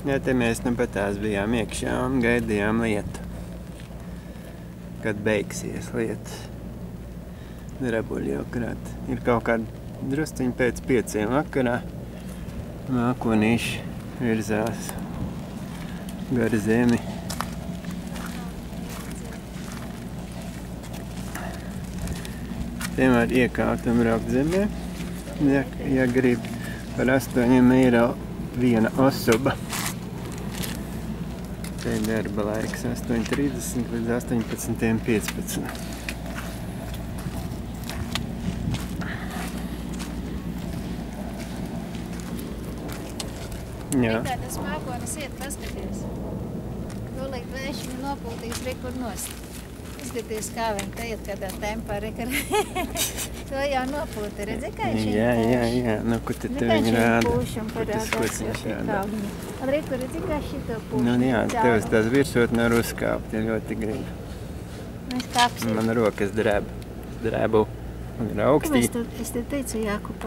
Jā, te mēs nu pat tās bijām iekšā un gaidījām lietu. Kad beigsies lietas. Drabuļi jau krāt. Ir kaut kādi drusciņi pēc 5 vakarā. Mākonīši virzās gar zemi. Tiem var iekāpt un braukt zemē, ja grib par 8 eiro viena osoba. Te ir darba laiks 8:30 līdz 18:15. Jā. Tādas mākonis iet, paskaties. Tūlīt vējš viņu nopūtīs rekur nost. Izskaties, kā viņi te iet kādā tempā rekar. To jau nopūta, redzi, kā viņš Jā. Nu, kur tad viņi rāda? Pūšam parādās, kā viņi. Rekur, redzi, kā šito pūšam. Nu jā, tev uz tās virsotni var uzkāpt, ja ļoti gribi. Mēs kāpsim. Man rokas drebu. Man ir augstī. Es te teicu, jākupa.